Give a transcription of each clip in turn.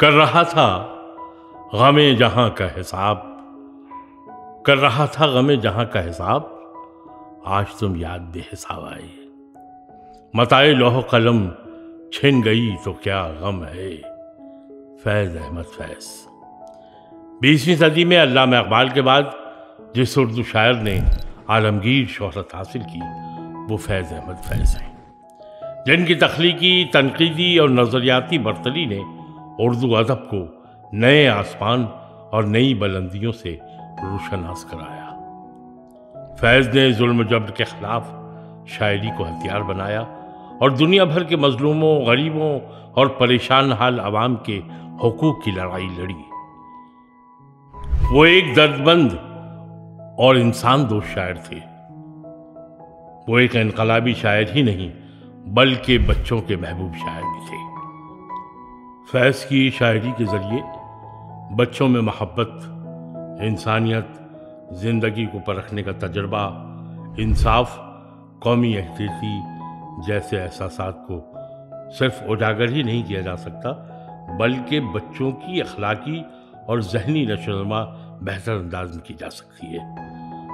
कर रहा था गमे जहां का हिसाब, कर रहा था गमे जहां का हिसाब, आज तुम याद बेहिसाब आए। मताए लौह कलम छिन गई तो क्या गम है। फैज़ अहमद फैज़। 20वीं सदी में अल्लामा इकबाल के बाद जिस उर्दू शायर ने आलमगीर शोहरत हासिल की वो फैज़ अहमद फैज़ हैं, जिनकी तख्लीकी, तनकीदी और नज़रियाती बरतरी ने उर्दू अदब को नए आसमान और नई बुलंदियों से रोशनास कराया। फैज़ ने जुल्म जबर के खिलाफ शायरी को हथियार बनाया और दुनिया भर के मजलूमों, गरीबों और परेशान हाल आवाम के हुकूक की लड़ाई लड़ी। वो एक दर्दमंद और इंसान दोस्त शायर थे। वो एक इनकलाबी शायर ही नहीं बल्कि बच्चों के महबूब शायर भी थे। फैज़ की शायरी के जरिए बच्चों में मोहब्बत, इंसानियत, जिंदगी को परखने का तजर्बा, इंसाफ, कौमी यकजहती जैसे एहसासात को सिर्फ उजागर ही नहीं किया जा सकता बल्कि बच्चों की अखलाकी और जहनी नशोनुमा बेहतर अंदाज में की जा सकती है।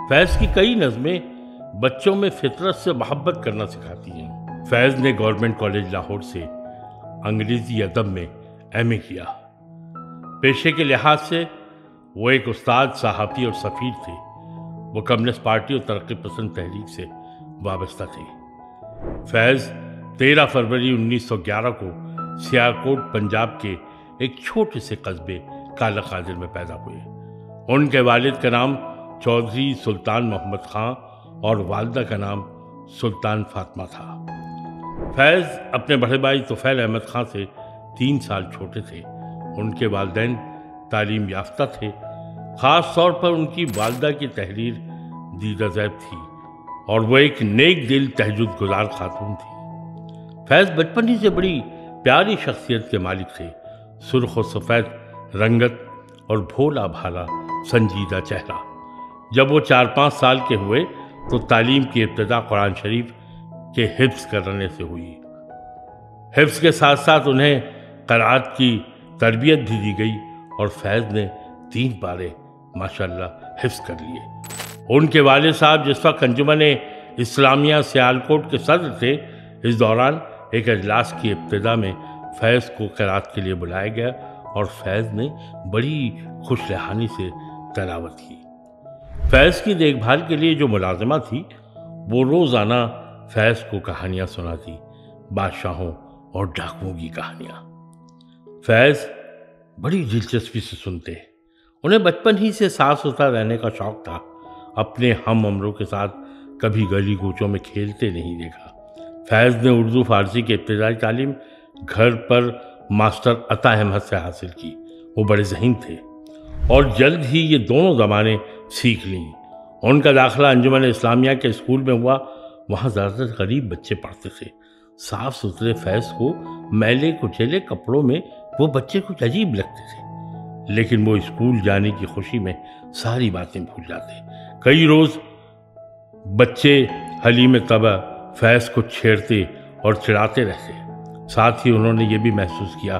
फैज़ की कई नज़में बच्चों में फितरत से मोहब्बत करना सिखाती हैं। फैज़ ने गवर्नमेंट कॉलेज लाहौर से अंग्रेज़ी अदब में एमए किया। पेशे के लिहाज से वो एक उस्ताद, सहाफ़ी और सफ़ीर थे। वो कम्युनिस्ट पार्टी और तरक्की पसंद तहरीक से वाबस्ता थे। फैज़ 13 फरवरी 1911 को सियालकोट, पंजाब के एक छोटे से कस्बे काला कादिर में पैदा हुए। उनके वालिद का नाम चौधरी सुल्तान मोहम्मद खां और वालिदा का नाम सुल्तान फातिमा था। फैज़ अपने बड़े भाई तुफ़ैल अहमद खां से 3 साल छोटे थे। उनके वालिदैन तालीम याफ्ता थे। ख़ास तौर पर उनकी वालिदा की तहरीर दीदा ज़ैब थी और वह एक नेक दिल तहज्जुद गुजार खातून थी। फैज़ बचपन ही से बड़ी प्यारी शख्सियत के मालिक थे। सुर्ख और सफ़ेद रंगत और भोला भाला संजीदा चेहरा। जब वो 4-5 साल के हुए तो तालीम की इब्तिदा कुरान शरीफ के हिफ्ज़ करने से हुई। हिफ्ज़ के साथ साथ उन्हें क़राअत की तरबियत भी दी गई और फैज़ ने 3 पारे माशाअल्लाह हिफ्ज़ कर लिए। उनके वालिद साहब जिस वक्त अंजुमन इस्लामिया सियालकोट के सदर थे, इस दौरान एक अजलास की इब्तिदा में फैज़ को क़राअत के लिए बुलाया गया और फैज़ ने बड़ी खुशरहानी से तिलावत की। फैज़ की देखभाल के लिए जो मुलाजिमा थी वो रोज़ाना फैज़ को कहानियाँ सुनाती, बादशाहों और डाकुओं की कहानियाँ। फैज़ बड़ी दिलचस्पी से सुनते। उन्हें बचपन ही से साफ सुथरा रहने का शौक़ था। अपने हम उम्रों के साथ कभी गली कूचों में खेलते नहीं देखा। फैज़ ने उर्दू फ़ारसी की इब्तिदाई तालीम घर पर मास्टर अता अहमद से हासिल की। वो बड़े ज़हीन थे और जल्द ही ये दोनों ज़बानें सीख लीं। उनका दाखिला अंजुमन इस्लामिया के स्कूल में हुआ। वहाँ ज़्यादातर गरीब बच्चे पढ़ते थे। साफ़ सुथरे फैज़ को मैले कुचेले कपड़ों में वो बच्चे कुछ अजीब लगते थे, लेकिन वो स्कूल जाने की खुशी में सारी बातें भूल जाते। कई रोज़ बच्चे हलीम तबा फैज़ को छेड़ते और चिढ़ाते रहते। साथ ही उन्होंने ये भी महसूस किया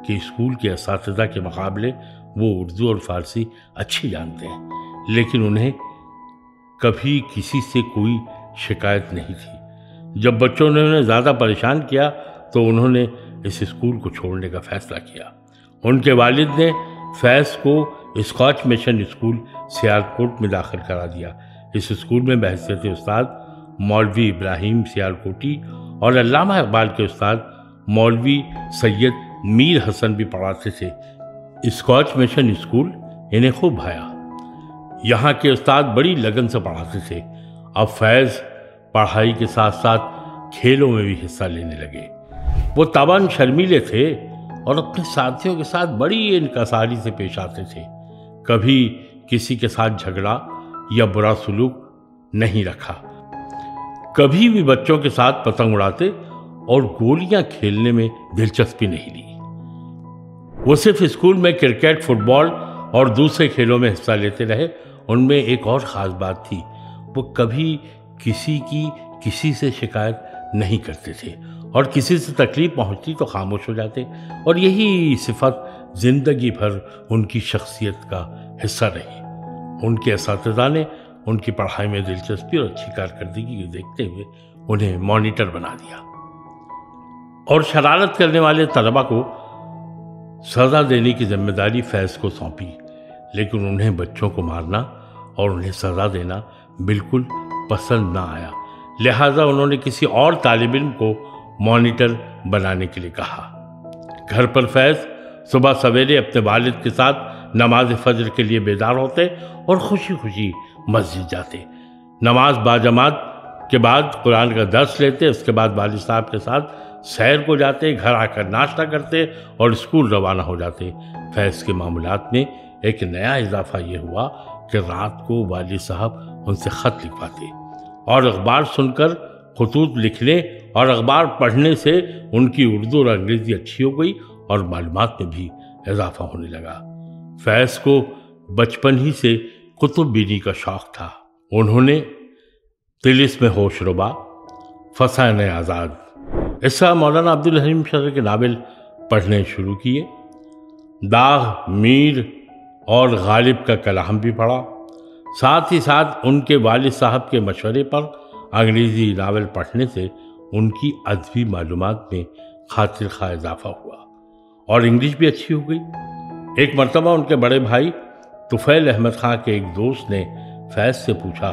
कि स्कूल के असातिज़ा के मुकाबले वो उर्दू और फ़ारसी अच्छी जानते हैं, लेकिन उन्हें कभी किसी से कोई शिकायत नहीं थी। जब बच्चों ने उन्हें ज़्यादा परेशान किया तो उन्होंने इस स्कूल को छोड़ने का फ़ैसला किया। उनके वालिद ने फैज़ को स्कॉच मिशन स्कूल सियालकोट में दाखिल करा दिया। इस स्कूल में बहैसियत उस्ताद मौलवी इब्राहिम सियालकोटी और अल्लामा इकबाल के उस्ताद मौलवी सैयद मीर हसन भी पढ़ाते थे। स्कॉच मिशन स्कूल इन्हें खूब भाया। यहाँ के उस्ताद बड़ी लगन से पढ़ाते थे। अब फैज़ पढ़ाई के साथ साथ खेलों में भी हिस्सा लेने लगे। वो तबन शर्मीले थे और अपने साथियों के साथ बड़ी इनकसारी से पेश आते थे। कभी किसी के साथ झगड़ा या बुरा सलूक नहीं रखा। कभी भी बच्चों के साथ पतंग उड़ाते और गोलियां खेलने में दिलचस्पी नहीं ली। वो सिर्फ स्कूल में क्रिकेट, फुटबॉल और दूसरे खेलों में हिस्सा लेते रहे। उनमें एक और ख़ास बात थी, वो कभी किसी से शिकायत नहीं करते थे और किसी से तकलीफ पहुंचती तो खामोश हो जाते। और यही सिफत जिंदगी भर उनकी शख्सियत का हिस्सा रही। उनके असातिज़ा ने उनकी पढ़ाई में दिलचस्पी और अच्छी कारकर्दगी को देखते हुए उन्हें मॉनिटर बना दिया और शरारत करने वाले तलबा को सज़ा देने की जिम्मेदारी फैज़ को सौंपी। लेकिन उन्हें बच्चों को मारना और उन्हें सज़ा देना बिल्कुल पसंद ना आया। लिहाजा उन्होंने किसी और तालिब इल्म को मॉनिटर बनाने के लिए कहा। घर पर फैज़ सुबह सवेरे अपने वालिद के साथ नमाज फजर के लिए बेदार होते और खुशी खुशी मस्जिद जाते। नमाज बाजमात के बाद कुरान का दर्स लेते, उसके बाद वालिद साहब के साथ सैर को जाते, घर आकर नाश्ता करते और स्कूल रवाना हो जाते। फैज़ के मामूलात में एक नया इजाफा ये हुआ कि रात को वालिद साहब उनसे ख़त लिखवाते और अखबार सुनकर खतूत लिखने और अखबार पढ़ने से उनकी उर्दू और अंग्रेज़ी अच्छी हो गई और मालूमात में भी इजाफा होने लगा। फैज़ को बचपन ही से कुतुब बीनी का शौक़ था। उन्होंने तिलिस्म होशरुबा, फसान आज़ाद, इसका मौलाना अब्दुल हलीम शर्र के नावल पढ़ने शुरू किए। दाग, मीर और गालिब का कलाम भी पढ़ा। साथ ही साथ उनके वालिद साहब के मशवरे पर अंग्रेज़ी नावल पढ़ने से उनकी अदबी मालूमात में खातिर खा इजाफा हुआ और इंग्लिश भी अच्छी हो गई। एक मरतबा उनके बड़े भाई तुफ़ैल अहमद खां के एक दोस्त ने फैज़ से पूछा,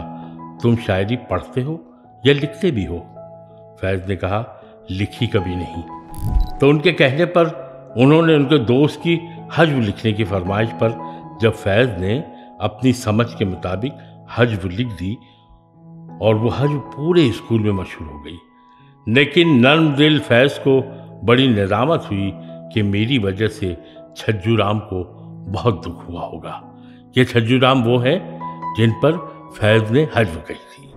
तुम शायरी पढ़ते हो या लिखते भी हो? फैज़ ने कहा, लिखी कभी नहीं। तो उनके कहने पर उन्होंने उनके दोस्त की हज्व लिखने की फरमाइश पर जब फैज़ ने अपनी समझ के मुताबिक हज्व लिख दी और वो हज्व पूरे स्कूल में मशहूर हो गई। लेकिन नर्म दिल फैज़ को बड़ी नदामत हुई कि मेरी वजह से छज्जू राम को बहुत दुख हुआ होगा। ये छज्जू राम वो हैं जिन पर फैज़ ने हज्व कही थी।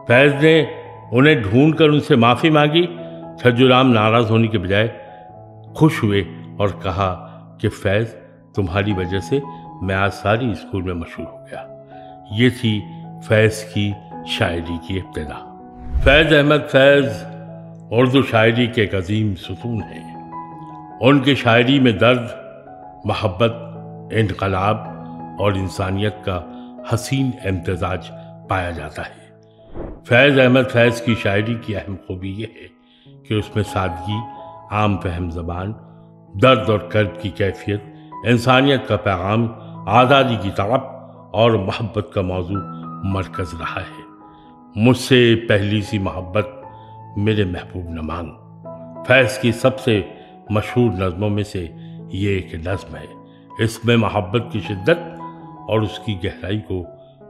फैज़ ने उन्हें ढूंढ कर उनसे माफ़ी मांगी। छज्जू राम नाराज़ होने के बजाय खुश हुए और कहा कि फैज़, तुम्हारी वजह से मैं आज सारी स्कूल में मशहूर हो गया। ये थी फैज़ की शायरी की इब्तिदा। फैज़ अहमद फैज़ उर्दू शायरी के एक अजीम सुतून हैं। उनकी शायरी में दर्द, मोहब्बत, इनकलाब और इंसानियत का हसीन इम्तिजाज पाया जाता है। फैज़ अहमद फैज़ की शायरी की अहम खूबी ये है कि उसमें सादगी, आम फहम ज़बान, दर्द और कर्ब की कैफियत, इंसानियत का पैगाम, आज़ादी की तड़प और मोहब्बत का मौजू मरकज़ रहा है। मुझसे पहली सी मोहब्बत मेरे महबूब न मांग, फैज़ की सबसे मशहूर नज़मों में से ये एक नज़्म है। इसमें मोहब्बत की शिद्दत और उसकी गहराई को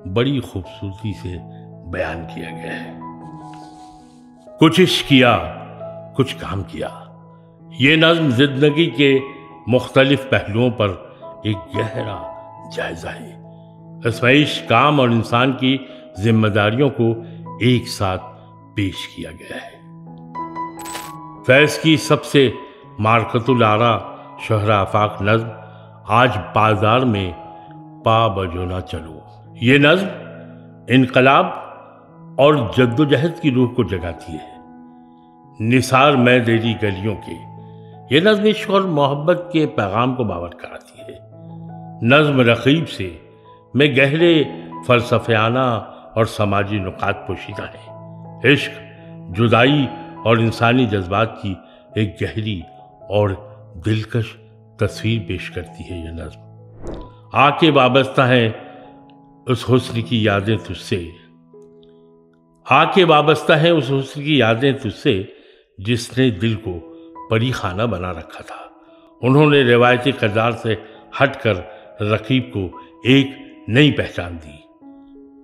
बड़ी खूबसूरती से बयान किया गया है। कुछ इश्क किया, कुछ काम किया। ये नज़्म ज़िंदगी के मुख्तलिफ पहलुओं पर एक गहरा जायज़ा है। इसमें इश्क, काम और इंसान की जिम्मेदारियों को एक साथ पेश किया गया है। फैज़ की सबसे मारकतुल आरा शहरा आफाक नज़्म आज बाजार में पा बजो ना चलो। ये नज़्म इनकलाब और जद्दोजहद की रूह को जगाती है। निसार मैं तेरी गलियों के, ये नज़्म इश्क और मोहब्बत के पैगाम को बावर कराती है। नज़्म रकीब से में गहरे फ़लसफ़ाना और समाजी नुकात पोशीदा है। इश्क, जुदाई और इंसानी जज्बात की एक गहरी और दिलकश तस्वीर पेश करती है ये नज़्म। आके वाबस्ता है उस हुस्न की यादें तुझसे, आके वाबस्ता है उस हुस्न की यादें तुझसे जिसने दिल को परी खाना बना रखा था। उन्होंने रिवायती किरदार से हटकर रकीब को एक नई पहचान दी।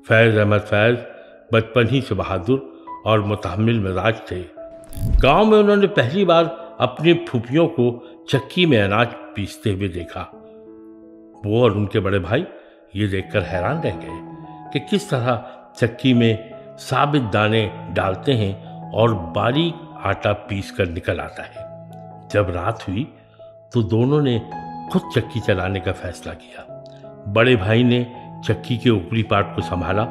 फैज़ अहमद फैज़ बचपन ही से बहादुर और मुतहम्मिल मिजाज थे। गांव में उन्होंने पहली बार अपनी फूफियों को चक्की में अनाज पीसते हुए देखा। वो और उनके बड़े भाई ये देखकर हैरान रह गए कि किस तरह चक्की में साबित दाने डालते हैं और बारीक आटा पीस कर निकल आता है। जब रात हुई तो दोनों ने खुद चक्की चलाने का फैसला किया। बड़े भाई ने चक्की के ऊपरी पार्ट को संभाला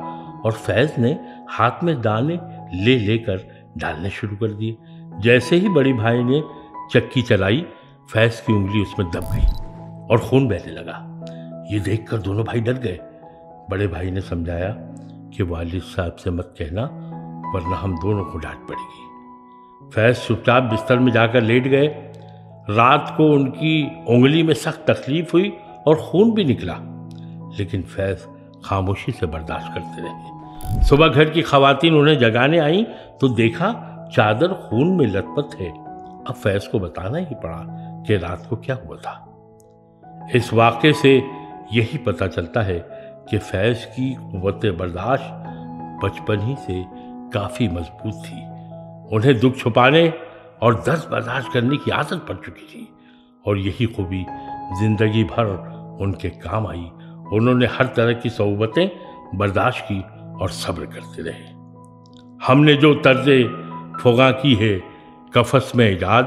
और फैज़ ने हाथ में दाने ले लेकर डालने शुरू कर दिए। जैसे ही बड़े भाई ने चक्की चलाई, फैज़ की उंगली उसमें दब गई और खून बहने लगा। ये देखकर दोनों भाई डर गए। बड़े भाई ने समझाया कि वालिद साहब से मत कहना, वरना हम दोनों को डांट पड़ेगी। फैज़ चुपचाप बिस्तर में जाकर लेट गए। रात को उनकी उंगली में सख्त तकलीफ हुई और खून भी निकला, लेकिन फैज़ खामोशी से बर्दाश्त करते रहे। सुबह घर की खवातीन उन्हें जगाने आईं तो देखा चादर खून में लथपथ है। अब फैज़ को बताना ही पड़ा कि रात को क्या हुआ था। इस वाक़े से यही पता चलता है कि फैज़ की क़ुव्वत बर्दाश्त बचपन ही से काफ़ी मजबूत थी। उन्हें दुख छुपाने और दर्द बर्दाश्त करने की आदत पड़ चुकी थी, और यही खूबी जिंदगी भर उनके काम आई। उन्होंने हर तरह की सोबतें बर्दाश्त की और सब्र करते रहे। हमने जो तर्ज़े फ़ुग़ा की है कफ़स में इजाद,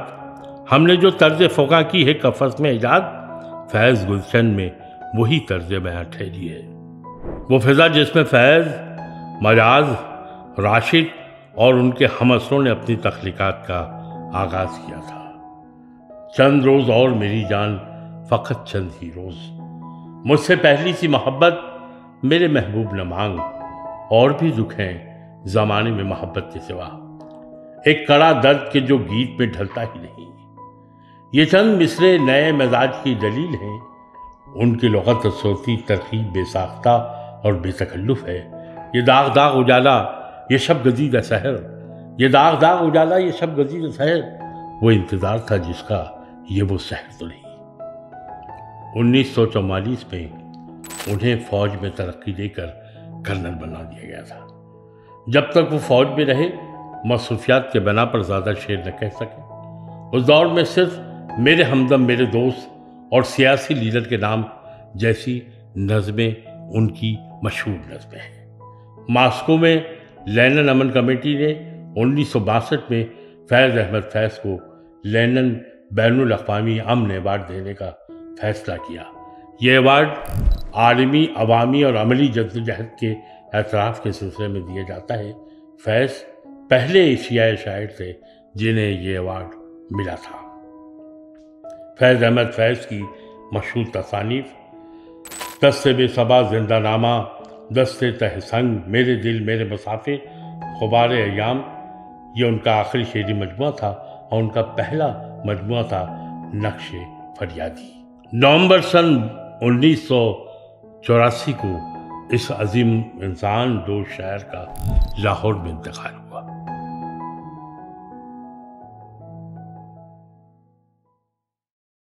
हमने जो तर्ज़ फ़ुग़ा की है कफ़स में इजाद, फैज़ गुलशन में वही तर्ज़ बयां ठहरी है। वो फ़िज़ा जिसमें फैज़, मजाज, राशिद और उनके हमअसरों ने अपनी तख्लीक़ात का आगाज़ किया था। चंद रोज़ और मेरी जान, फ़कत चंद ही रोज़, मुझसे पहली सी मोहब्बत मेरे महबूब न मांग, और भी दुख हैं ज़माने में मोहब्बत के सिवा, एक कड़ा दर्द के जो गीत में ढलता ही नहीं। ये चंद मिसरे नए मिजाज की दलील हैं, उनकी लुग़त सोती तरकीब बेसाख्ता और बेतकल्लुफ़ है। ये दाग दाग उजाला ये शब गजीद सहर, ये दाग दाग उजाला ये शब गजीद सहर, वो इंतज़ार था जिसका ये वो सहर तो नहीं। 1944 में उन्हें फ़ौज में तरक्की देकर कर्नल बना दिया गया था। जब तक वो फ़ौज में रहे मसरूफियात के बना पर ज़्यादा शेर न कह सके। उस दौर में सिर्फ मेरे हमदम मेरे दोस्त और सियासी लीडर के नाम जैसी नज़में उनकी मशहूर नज़में हैं। मास्को में लेनिन अमन कमेटी ने 1962 में फैज़ अहमद फैज़ को लेनिन बैनुल अक़वामी अमन अवार्ड देने का फैसला किया। ये अवार्ड आलमी, अवामी और अमली जद्दोजहद के एतराफ़ के सिलसिले में दिया जाता है। फैज़ पहले एशियाई शायर थे जिन्हें ये अवार्ड मिला था। फैज़ अहमद फैज़ की मशहूर तसानीफ़ दस्ते बेसबा, जिंदा नामा, दस्ते तहसंग, मेरे दिल मेरे मुसाफिर, ख़ुबार अय्याम, ये उनका आखिरी शेरी मजमुआ था और उनका पहला मजमुआ था नक्शे फरियादी। नवंबर सन 1984 को इस अजीम इंसान दोस्त शायर का लाहौर में इंतकाल हुआ।